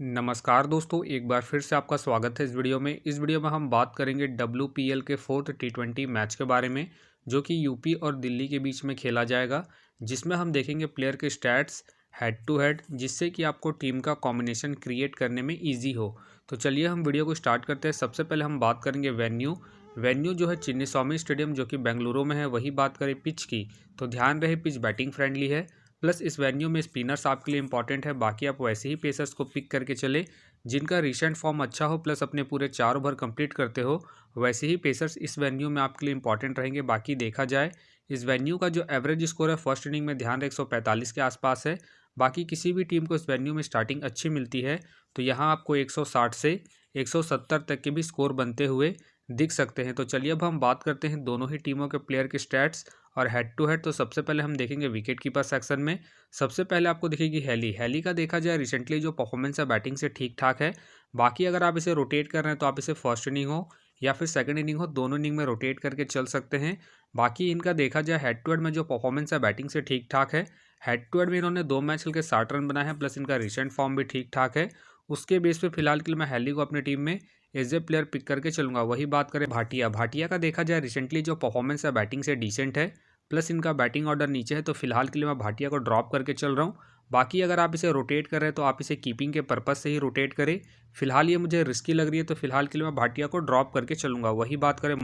नमस्कार दोस्तों, एक बार फिर से आपका स्वागत है इस वीडियो में। इस वीडियो में हम बात करेंगे WPL के 4th T20 मैच के बारे में, जो कि यूपी और दिल्ली के बीच में खेला जाएगा, जिसमें हम देखेंगे प्लेयर के स्टैट्स हेड टू हेड, जिससे कि आपको टीम का कॉम्बिनेशन क्रिएट करने में ईजी हो। तो चलिए हम वीडियो को स्टार्ट करते हैं। सबसे पहले हम बात करेंगे वेन्यू जो है चिन्नीस्वामी स्टेडियम, जो कि बेंगलुरु में है। वही बात करें पिच की, तो ध्यान रहे पिच बैटिंग फ्रेंडली है, प्लस इस वेन्यू में स्पिनर्स आपके लिए इंपॉर्टेंट है। बाकी आप वैसे ही पेसर्स को पिक करके चले जिनका रिसेंट फॉर्म अच्छा हो, प्लस अपने पूरे 4 ओवर कंप्लीट करते हो। वैसे ही पेसर्स इस वेन्यू में आपके लिए इंपॉर्टेंट रहेंगे। बाकी देखा जाए इस वेन्यू का जो एवरेज स्कोर है फर्स्ट इनिंग में ध्यान रहे 145 के आसपास है। बाकी किसी भी टीम को इस वेन्यू में स्टार्टिंग अच्छी मिलती है तो यहाँ आपको 160 से 170 तक के भी स्कोर बनते हुए दिख सकते हैं। तो चलिए अब हम बात करते हैं दोनों ही टीमों के प्लेयर के स्टैट्स और हेड टू हेड। तो सबसे पहले हम देखेंगे विकेट कीपर सेक्शन में। सबसे पहले आपको दिखेगी हैली का देखा जाए रिसेंटली जो परफॉर्मेंस है बैटिंग से ठीक ठाक है। बाकी अगर आप इसे रोटेट कर रहे हैं तो आप इसे फर्स्ट इनिंग हो या फिर सेकंड इनिंग हो, दोनों इनिंग में रोटेट करके चल सकते हैं। बाकी इनका देखा जाए हेड टू हेड में जो परफॉर्मेंस है बैटिंग से ठीक ठाक है। हेड टू हेड में इन्होंने 2 मैच खेल के 60 रन बनाए हैं, प्लस इनका रिसेंट फॉर्म भी ठीक ठाक है। उसके बेस पे फिलहाल के लिए मैं हैली को अपनी टीम में एज ए प्लेयर पिक करके चलूंगा। वही बात करें भाटिया का देखा जाए रिसेंटली जो परफॉर्मेंस है बैटिंग से डिसेंट है, प्लस इनका बैटिंग ऑर्डर नीचे है, तो फिलहाल के लिए मैं भाटिया को ड्रॉप करके चल रहा हूँ। बाकी अगर आप इसे रोटेट कर रहे हैं तो आप इसे कीपिंग के पर्पज से ही रोटेट करें। फिलहाल ये मुझे रिस्की लग रही है तो फिलहाल के लिए मैं भाटिया को ड्रॉप करके चलूंगा। वही बात करें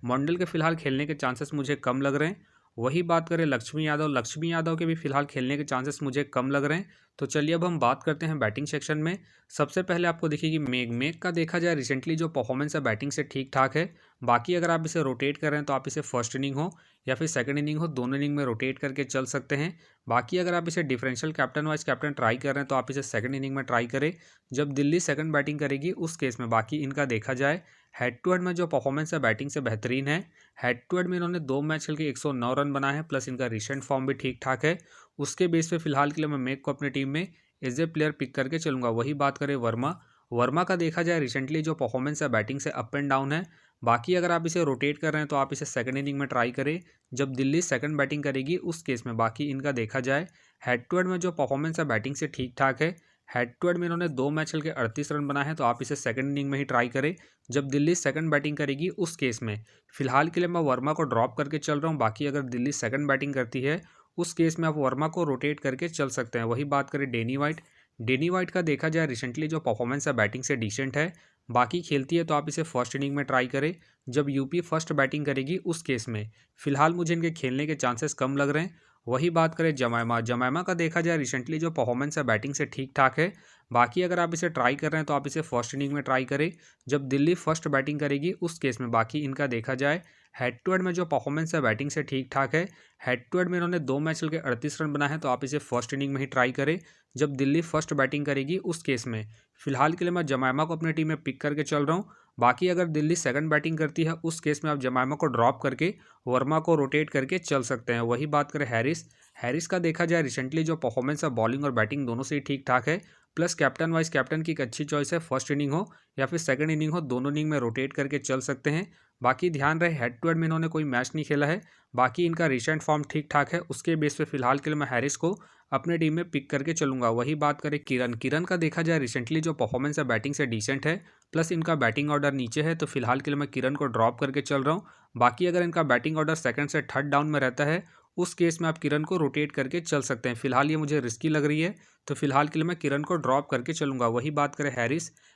मंडल के फिलहाल खेलने के चांसेस मुझे कम लग रहे हैं। वही बात करें लक्ष्मी यादव के भी फिलहाल खेलने के चांसेस मुझे कम लग रहे हैं। तो चलिए अब हम बात करते हैं बैटिंग सेक्शन में। सबसे पहले आपको दिखेगी मेघ का देखा जाए रिसेंटली जो परफॉर्मेंस है बैटिंग से ठीक ठाक है। बाकी अगर आप इसे रोटेट कर रहे हैं तो आप इसे फर्स्ट इनिंग हो या फिर सेकंड इनिंग हो, दोनों इनिंग में रोटेट करके चल सकते हैं। बाकी अगर आप इसे differential captain vice captain try कर रहे हैं तो आप इसे सेकंड इनिंग में ट्राई करें जब दिल्ली सेकंड बैटिंग करेगी उस केस में। बाकी इनका देखा जाए हेड टू हेड में जो परफॉर्मेंस है बैटिंग से बेहतरीन है। हेड टू हेड में इन्होंने 2 मैच खेल के 109 रन बनाए हैं, प्लस इनका रिसेंट फॉर्म भी ठीक ठाक है। उसके बेस पे फिलहाल के लिए मैं मेघ को अपनी टीम में एज ए प्लेयर पिक करके चलूंगा। वही बात करें वर्मा का देखा जाए रिसेंटली जो परफॉर्मेंस है बैटिंग से अप एंड डाउन है। बाकी अगर आप इसे रोटेट कर रहे हैं तो आप इसे सेकंड इनिंग में ट्राई करें जब दिल्ली सेकंड बैटिंग करेगी उस केस में। बाकी इनका देखा जाए हेड टू हेड में जो परफॉर्मेंस है बैटिंग से ठीक ठाक है। हेड टू हेड में इन्होंने 2 मैच खेल के 38 रन बनाए हैं, तो आप इसे सेकंड इनिंग में ही ट्राई करें जब दिल्ली सेकंड बैटिंग करेगी उस केस में। फिलहाल के लिए मैं वर्मा को ड्रॉप करके चल रहा हूँ। बाकी अगर दिल्ली सेकंड बैटिंग करती है उस केस में आप वर्मा को रोटेट करके चल सकते हैं। वही बात करें डेनी वाइट का देखा जाए रिसेंटली जो परफॉर्मेंस है बैटिंग से डिसेंट है। बाकी खेलती है तो आप इसे फर्स्ट इनिंग में ट्राई करें जब यूपी फर्स्ट बैटिंग करेगी उस केस में। फिलहाल मुझे इनके खेलने के चांसेस कम लग रहे हैं। वही बात करें जमैमा का देखा जाए रिसेंटली जो परफॉर्मेंस है बैटिंग से ठीक ठाक है। बाकी अगर आप इसे ट्राई कर रहे हैं तो आप इसे फर्स्ट इनिंग में ट्राई करें जब दिल्ली फर्स्ट बैटिंग करेगी उस केस में। बाकी इनका देखा जाए हेड टू हेड में जो परफॉर्मेंस है बैटिंग से ठीक ठाक है। हेड टू हेड में इन्होंने 2 मैच खेल के 38 रन बनाए हैं, तो आप इसे फर्स्ट इनिंग में ही ट्राई करें जब दिल्ली फर्स्ट बैटिंग करेगी उस केस में। फिलहाल के लिए मैं जमैमा को अपनी टीम में पिक करके चल रहा हूँ। बाकी अगर दिल्ली सेकंड बैटिंग करती है उस केस में आप जमैमा को ड्रॉप करके वर्मा को रोटेट करके चल सकते हैं। वही बात करें हैरिस का देखा जाए रिसेंटली जो परफॉर्मेंस है बॉलिंग और बैटिंग दोनों से ही ठीक ठाक है, प्लस कैप्टन वाइस कैप्टन की एक अच्छी चॉइस है। फर्स्ट इनिंग हो या फिर सेकंड इनिंग हो, दोनों इनिंग में रोटेट करके चल सकते हैं। बाकी ध्यान रहे हेड टू हेड में इन्होंने कोई मैच नहीं खेला है। बाकी इनका रिसेंट फॉर्म ठीक ठाक है। उसके बेस पे फिलहाल के लिए मैं हैरिस को अपने टीम में पिक करके चलूंगा। वही बात करें किरण का देखा जाए रिसेंटली जो परफॉर्मेंस है बैटिंग से डिसेंट है, प्लस इनका बैटिंग ऑर्डर नीचे है, तो फिलहाल के लिए मैं किरण को ड्रॉप करके चल रहा हूँ। बाकी अगर इनका बैटिंग ऑर्डर सेकंड से थर्ड डाउन में रहता है उस केस में आप किरण को रोटेट करके चल सकते हैं। फिलहाल ये मुझे रिस्की लग रही है तो फिलहाल के लिए मैं किरण को ड्रॉप करके चलूंगा। वही बात करें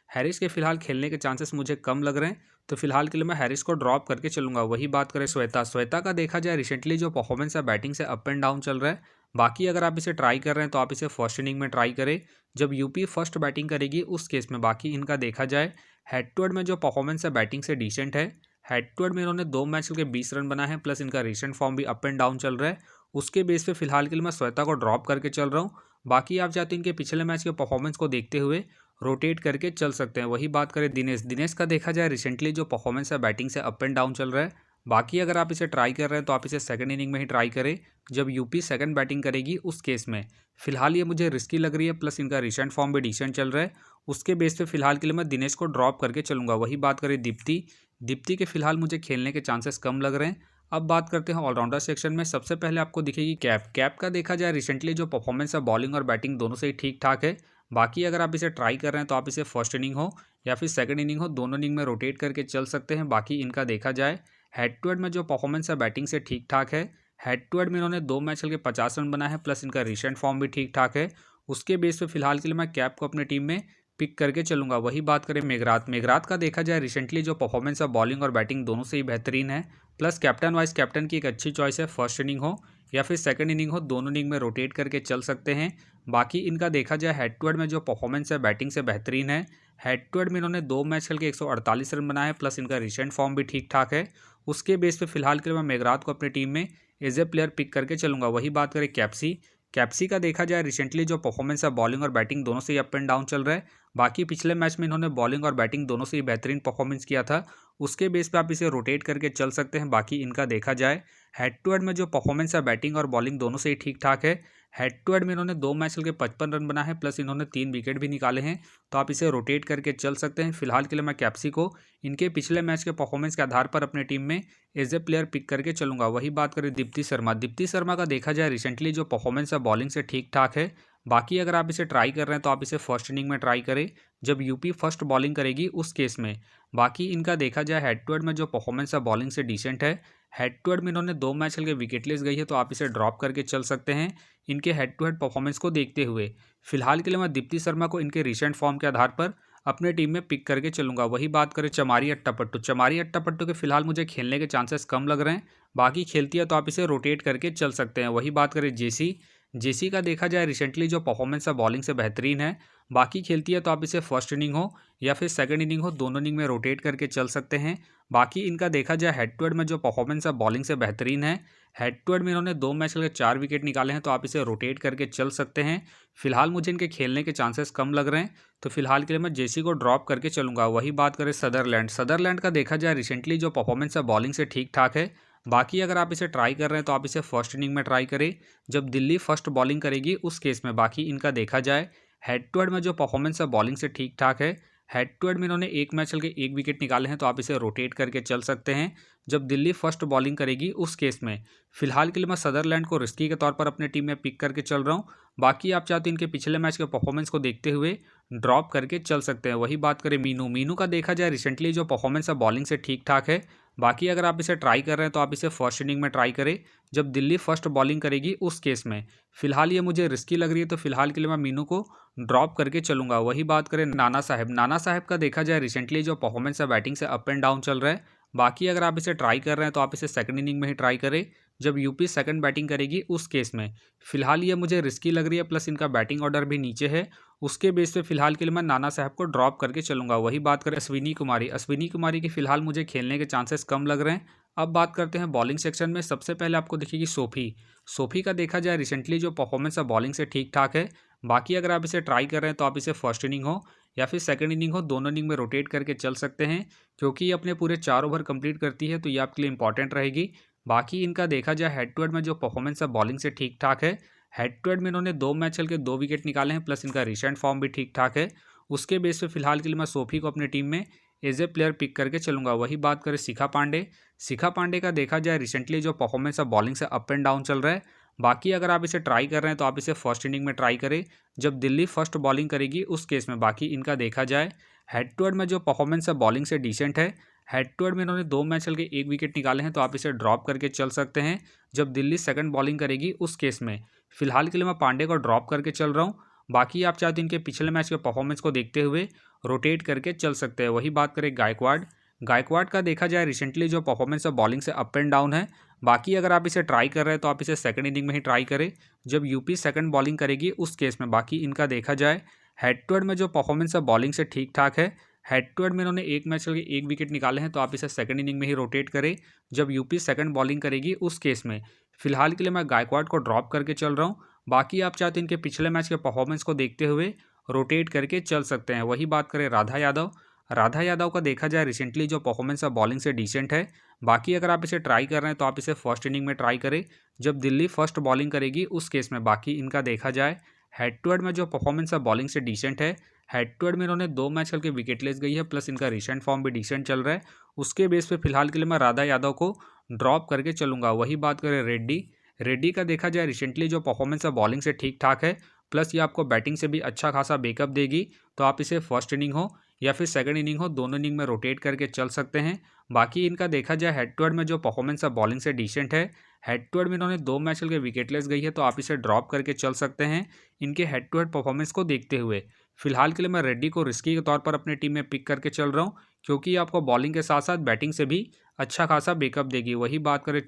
हैरिस के फिलहाल खेलने के चांसेस मुझे कम लग रहे हैं, तो फिलहाल के लिए मैं हैरिस को ड्रॉप करके चलूंगा। वही बात करें श्वेता का देखा जाए रिसेंटली जो परफॉर्मेंस है बैटिंग से अप एंड डाउन चल रहा है। बाकी अगर आप इसे ट्राई कर रहे हैं तो आप इसे फर्स्ट इनिंग में ट्राई करें जब यूपी फर्स्ट बैटिंग करेगी उस केस में। बाकी इनका देखा जाए हेड टू हेड में जो परफॉर्मेंस है बैटिंग से डिसेंट है। हेड टू हेड में इन्होंने 2 मैच खेल के 20 रन बनाए हैं, प्लस इनका रिसेंट फॉर्म भी अप एंड डाउन चल रहा है। उसके बेस पे फिलहाल के लिए मैं श्वेता को ड्रॉप करके चल रहा हूँ। बाकी आप चाहते हैं इनके पिछले मैच के परफॉर्मेंस को देखते हुए रोटेट करके चल सकते हैं। वही बात करें दिनेश का देखा जाए रिसेंटली जो परफॉर्मेंस है बैटिंग से अप एंड डाउन चल रहा है। बाकी अगर आप इसे ट्राई कर रहे हैं तो आप इसे सेकंड इनिंग में ही ट्राई करें जब यूपी सेकंड बैटिंग करेगी उस केस में। फिलहाल ये मुझे रिस्की लग रही है, प्लस इनका रिसेंट फॉर्म भी डिसेंट चल रहा है। उसके बेस पे फिलहाल के लिए मैं दिनेश को ड्रॉप करके चलूंगा। वही बात करें दीप्ति के फिलहाल मुझे खेलने के चांसेस कम लग रहे हैं। अब बात करते हैं ऑलराउंडर सेक्शन में। सबसे पहले आपको दिखेगी कैप का देखा जाए रिसेंटली जो परफॉर्मेंस है बॉलिंग और बैटिंग दोनों से ही ठीक ठाक है। बाकी अगर आप इसे ट्राई कर रहे हैं तो आप इसे फर्स्ट इनिंग हो या फिर सेकंड इनिंग हो, दोनों इनिंग में रोटेट करके चल सकते हैं। बाकी इनका देखा जाए हेड टू हेड में जो परफॉर्मेंस है बैटिंग से ठीक ठाक है। हेड टू हेड में इन्होंने 2 मैच खेल के 50 रन बनाए हैं, प्लस इनका रिसेंट फॉर्म भी ठीक ठाक है। उसके बेस पे फिलहाल के लिए मैं कैप को अपनी टीम में पिक करके चलूंगा। वही बात करें मेघरात, मेघरात का देखा जाए रिसेंटली जो परफॉर्मेंस है बॉलिंग और बैटिंग दोनों से ही बेहतरीन है। प्लस कैप्टन वाइस कैप्टन की एक अच्छी चॉइस है, फर्स्ट इनिंग हो या फिर सेकंड इनिंग हो, दोनों इनिंग में रोटेट करके चल सकते हैं। बाकी इनका देखा जाए हेड टू हेड में जो परफॉर्मेंस है बैटिंग से बेहतरीन है। हेड टू हेड में इन्होंने 2 मैच खेल के 148 रन बनाए हैं, प्लस इनका रिसेंट फॉर्म भी ठीक ठाक है। उसके बेस पे फिलहाल के लिए मैं मेघरात को अपनी टीम में एज ए प्लेयर पिक करके चलूंगा। वही बात करें कैप्सी, कैप्सी का देखा जाए रिसेंटली जो परफॉर्मेंस है बॉलिंग और बैटिंग दोनों से ही अप एंड डाउन चल रहा है। बाकी पिछले मैच में इन्होंने बॉलिंग और बैटिंग दोनों से ही बेहतरीन परफॉर्मेंस किया था। उसके बेस पे आप इसे रोटेट करके चल सकते हैं। बाकी इनका देखा जाए हेड टू हेड में जो परफॉर्मेंस है बैटिंग और बॉलिंग दोनों से ही ठीक ठाक है। हेड टू हेड में इन्होंने 2 मैच खेल के 55 रन बनाए हैं, प्लस इन्होंने 3 विकेट भी निकाले हैं। तो आप इसे रोटेट करके चल सकते हैं। फिलहाल के लिए मैं कैप्सी को इनके पिछले मैच के परफॉर्मेंस के आधार पर अपने टीम में एज ए प्लेयर पिक करके चलूंगा। वही बात करें दीप्ति शर्मा, दीप्ति शर्मा का देखा जाए रिसेंटली जो परफॉर्मेंस है बॉलिंग से ठीक ठाक है। बाकी अगर आप इसे ट्राई कर रहे हैं तो आप इसे फर्स्ट इनिंग में ट्राई करें जब यूपी फर्स्ट बॉलिंग करेगी उस केस में। बाकी इनका देखा जाए हेड टू हेड में जो परफॉर्मेंस है बॉलिंग से डिसेंट है। हेड टू हेड में इन्होंने 2 मैच खेल के विकेटलेस गई है, तो आप इसे ड्रॉप करके चल सकते हैं इनके हेड टू हेड परफॉर्मेंस को देखते हुए। फिलहाल के लिए मैं दीप्ति शर्मा को इनके रिसेंट फॉर्म के आधार पर अपने टीम में पिक करके चलूंगा। वही बात करें चमारी अट्टापट्टू, चमारी अट्टापट्टू के फिलहाल मुझे खेलने के चांसेस कम लग रहे हैं। बाकी खेलती है तो आप इसे रोटेट करके चल सकते हैं। वही बात करें जेसी, जेसी का देखा जाए रिसेंटली जो परफॉर्मेंस है बॉलिंग से बेहतरीन है। बाकी खेलती है तो आप इसे फर्स्ट इनिंग हो या फिर सेकंड इनिंग हो, दोनों इनिंग में रोटेट करके चल सकते हैं। बाकी इनका देखा जाए हेड टू हेड में जो परफॉर्मेंस है बॉलिंग से बेहतरीन है। हेड टू हेड में इन्होंने 2 मैच खेल के 4 विकेट निकाले हैं, तो आप इसे रोटेट करके चल सकते हैं। फिलहाल मुझे इनके खेलने के चांसेस कम लग रहे हैं, तो फिलहाल के लिए मैं जेसी को ड्रॉप करके चलूंगा। वही बात करें सदरलैंड, सदरलैंड का देखा जाए रिसेंटली जो परफॉर्मेंस है बॉलिंग से ठीक ठाक है। बाकी अगर आप इसे ट्राई कर रहे हैं तो आप इसे फर्स्ट इनिंग में ट्राई करें जब दिल्ली फर्स्ट बॉलिंग करेगी उस केस में। बाकी इनका देखा जाए हेड टू हेड में जो परफॉर्मेंस है बॉलिंग से ठीक ठाक है। हेड टू हेड में इन्होंने 1 मैच चल के 1 विकेट निकाले हैं, तो आप इसे रोटेट करके चल सकते हैं जब दिल्ली फर्स्ट बॉलिंग करेगी उस केस में। फिलहाल के लिए मैं सदरलैंड को रिस्की के तौर पर अपने टीम में पिक करके चल रहा हूँ। बाकी आप चाहते इनके पिछले मैच के परफॉर्मेंस को देखते हुए ड्रॉप करके चल सकते हैं। वही बात करें मीनू, मीनू का देखा जाए रिसेंटली जो परफॉर्मेंस है बॉलिंग से ठीक ठाक है। बाकी अगर आप इसे ट्राई कर रहे हैं तो आप इसे फर्स्ट इनिंग में ट्राई करें जब दिल्ली फर्स्ट बॉलिंग करेगी उस केस में। फिलहाल ये मुझे रिस्की लग रही है, तो फिलहाल के लिए मैं मीनू को ड्रॉप करके चलूंगा। वही बात करें नाना साहब, नाना साहब का देखा जाए रिसेंटली जो परफॉर्मेंस है बैटिंग से अप एंड डाउन चल रहा है। बाकी अगर आप इसे ट्राई कर रहे हैं तो आप इसे सेकंड इनिंग में ही ट्राई करें जब यूपी सेकंड बैटिंग करेगी उस केस में। फिलहाल ये मुझे रिस्की लग रही है, प्लस इनका बैटिंग ऑर्डर भी नीचे है। उसके बेस पे फिलहाल के लिए मैं नाना साहब को ड्रॉप करके चलूंगा। वही बात करें अश्विनी कुमारी, अश्विनी कुमारी की फिलहाल मुझे खेलने के चांसेस कम लग रहे हैं। अब बात करते हैं बॉलिंग सेक्शन में। सबसे पहले आपको दिखेगी सोफी, सोफी का देखा जाए रिसेंटली जो परफॉर्मेंस है बॉलिंग से ठीक ठाक है। बाकी अगर आप इसे ट्राई कर रहे हैं तो आप इसे फर्स्ट इनिंग हो या फिर सेकंड इनिंग हो, दोनों इनिंग में रोटेट करके चल सकते हैं, क्योंकि ये अपने पूरे 4 ओवर कंप्लीट करती है, तो ये आपके लिए इंपॉर्टेंट रहेगी। बाकी इनका देखा जाए हेड टू हेड में जो परफॉर्मेंस है बॉलिंग से ठीक ठाक है। हेड टू हेड में इन्होंने 2 मैच खेल के 2 विकेट निकाले हैं, प्लस इनका रिसेंट फॉर्म भी ठीक ठाक है। उसके बेस पे फिलहाल के लिए मैं सोफी को अपनी टीम में एज ए प्लेयर पिक करके चलूंगा। वही बात करें शिखा पांडे, शिखा पांडे का देखा जाए रिसेंटली जो परफॉर्मेंस है बॉलिंग से अप एंड डाउन चल रहा है। बाकी अगर आप इसे ट्राई कर रहे हैं तो आप इसे फर्स्ट इनिंग में ट्राई करें जब दिल्ली फर्स्ट बॉलिंग करेगी उस केस में। बाकी इनका देखा जाए हेड टू हेड में जो परफॉर्मेंस है बॉलिंग से डिसेंट है। हेड टू हेड में इन्होंने 2 मैच चल के 1 विकेट निकाले हैं, तो आप इसे ड्रॉप करके चल सकते हैं जब दिल्ली सेकंड बॉलिंग करेगी उस केस में। फिलहाल के लिए मैं पांडे को ड्रॉप करके चल रहा हूँ। बाकी आप चाहते इनके पिछले मैच के परफॉर्मेंस को देखते हुए रोटेट करके चल सकते हैं। वही बात करें गायकवाड़, गायकवाड़ का देखा जाए रिसेंटली जो परफॉर्मेंस है बॉलिंग से अप एंड डाउन है। बाकी अगर आप इसे ट्राई कर रहे हैं तो आप इसे सेकंड इनिंग में ही ट्राई करें जब यूपी सेकंड बॉलिंग करेगी उस केस में। बाकी इनका देखा जाए हेड टू हेड में जो परफॉर्मेंस है बॉलिंग से ठीक ठाक है। हेड टू हेड में इन्होंने 1 मैच के 1 विकेट निकाले हैं, तो आप इसे सेकंड इनिंग में ही रोटेट करें जब यूपी सेकंड बॉलिंग करेगी उस केस में। फिलहाल के लिए मैं गायकवाड़ को ड्रॉप करके चल रहा हूँ। बाकी आप चाहते इनके पिछले मैच के परफॉर्मेंस को देखते हुए रोटेट करके चल सकते हैं। वही बात करें राधा यादव, राधा यादव का देखा जाए रिसेंटली जो परफॉर्मेंस है बॉलिंग से डिसेंट है। बाकी अगर आप इसे ट्राई कर रहे हैं तो आप इसे फर्स्ट इनिंग में ट्राई करें जब दिल्ली फर्स्ट बॉलिंग करेगी उस केस में। बाकी इनका देखा जाए हेड टू हेड में जो परफॉर्मेंस है बॉलिंग से डिसेंट है। हेड टू हेड में इन्होंने 2 मैच खेल के विकेटलेस गई है, प्लस इनका रिसेंट फॉर्म भी डिसेंट चल रहा है। उसके बेस पे फिलहाल के लिए मैं राधा यादव को ड्रॉप करके चलूंगा। वही बात करें रेड्डी, रेड्डी का देखा जाए रिसेंटली जो परफॉर्मेंस है बॉलिंग से ठीक ठाक है, प्लस ये आपको बैटिंग से भी अच्छा खासा बैकअप देगी। तो आप इसे फर्स्ट इनिंग हो या फिर सेकंड इनिंग हो, दोनों इनिंग में रोटेट करके चल सकते हैं। बाकी इनका देखा जाए हेड टू हेड में जो परफॉर्मेंस है बॉलिंग से डिसेंट है। हेड टू हेड में इन्होंने 2 मैच खेल के विकेटलेस गई है, तो आप इसे ड्रॉप करके चल सकते हैं इनके हेड टू हेड परफॉर्मेंस को देखते हुए। फिलहाल के लिए मैं रेड्डी को रिस्की के तौर पर अपने टीम में पिक करके चल रहा हूँ, क्योंकि ये आपको बॉलिंग के साथ साथ बैटिंग से भी अच्छा खासा बैकअप देगी। वही बात करें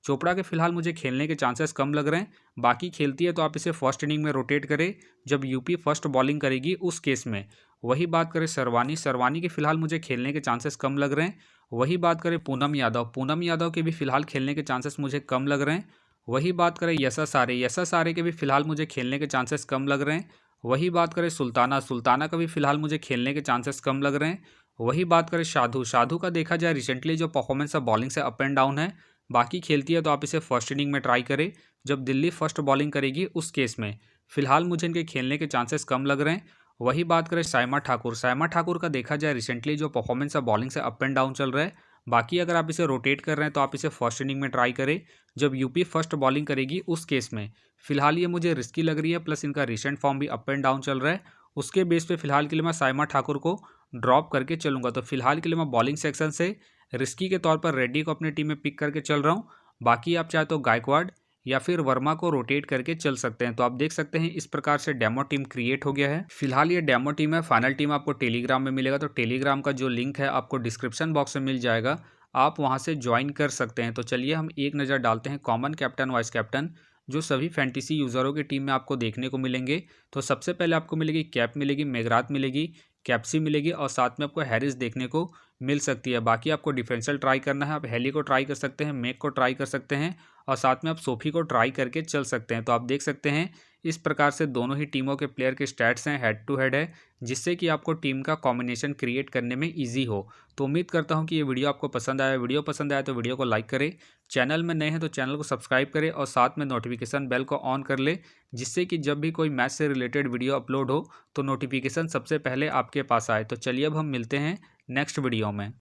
चोपड़ा के फिलहाल मुझे खेलने के चांसेस कम लग रहे हैं। बाकी खेलती है तो आप इसे फर्स्ट इनिंग में रोटेट करें जब यूपी फर्स्ट बॉलिंग करेगी उस केस में। वही बात करें सरवानी के फिलहाल मुझे खेलने के चांसेस कम लग रहे हैं। वही बात करें पूनम यादव के भी फिलहाल खेलने के चांसेस मुझे कम लग रहे हैं। वही बात करें यशा सारे के भी फिलहाल मुझे खेलने के चांसेस कम लग रहे हैं। वही बात करें सुल्ताना का भी फिलहाल मुझे खेलने के चांसेस कम लग रहे हैं। वही बात करें शाधू का देखा जाए रिसेंटली जो परफॉर्मेंस है बॉलिंग से अप एंड डाउन है। बाकी खेलती है तो आप इसे फर्स्ट इनिंग में ट्राई करें जब दिल्ली फर्स्ट बॉलिंग करेगी उस केस में। फिलहाल मुझे इनके खेलने के चांसेस कम लग रहे हैं। वही बात करें साइमा ठाकुर का देखा जाए रिसेंटली जो परफॉर्मेंस है बॉलिंग से अप एंड डाउन चल रहा है। बाकी अगर आप इसे रोटेट कर रहे हैं तो आप इसे फर्स्ट इनिंग में ट्राई करें जब यूपी फर्स्ट बॉलिंग करेगी उस केस में। फिलहाल ये मुझे रिस्की लग रही है, प्लस इनका रिसेंट फॉर्म भी अप एंड डाउन चल रहा है। उसके बेस पे फिलहाल के लिए मैं साइमा ठाकुर को ड्रॉप करके चलूंगा। तो फिलहाल के लिए मैं बॉलिंग सेक्शन से रिस्की के तौर पर रेड्डी को अपनी टीम में पिक करके चल रहा हूँ। बाकी आप चाहे तो गायकवाड या फिर वर्मा को रोटेट करके चल सकते हैं। तो आप देख सकते हैं इस प्रकार से डेमो टीम क्रिएट हो गया है। फिलहाल ये डेमो टीम है, फाइनल टीम आपको टेलीग्राम में मिलेगा। तो टेलीग्राम का जो लिंक है आपको डिस्क्रिप्शन बॉक्स में मिल जाएगा, आप वहां से ज्वाइन कर सकते हैं। तो चलिए हम एक नज़र डालते हैं कॉमन कैप्टन वाइस कैप्टन जो सभी फैंटेसी यूज़रों की टीम में आपको देखने को मिलेंगे। तो सबसे पहले आपको मिलेगी कैप मिलेगी, मेगराथ मिलेगी, कैप्सी मिलेगी और साथ में आपको हैरिस देखने को मिल सकती है। बाकी आपको डिफरेंशियल ट्राई करना है, आप हेली को ट्राई कर सकते हैं, मेक को ट्राई कर सकते हैं और साथ में आप सोफी को ट्राई करके चल सकते हैं। तो आप देख सकते हैं इस प्रकार से दोनों ही टीमों के प्लेयर के स्टैट्स हैं, हेड टू हेड है, जिससे कि आपको टीम का कॉम्बिनेशन क्रिएट करने में ईजी हो। तो उम्मीद करता हूं कि ये वीडियो आपको पसंद आया। वीडियो पसंद आया तो वीडियो को लाइक करें, चैनल में नए हैं तो चैनल को सब्सक्राइब करें और साथ में नोटिफिकेशन बेल को ऑन कर ले, जिससे कि जब भी कोई मैच से रिलेटेड वीडियो अपलोड हो तो नोटिफिकेशन सबसे पहले आपके पास आए। तो चलिए अब हम मिलते हैं नेक्स्ट वीडियो में।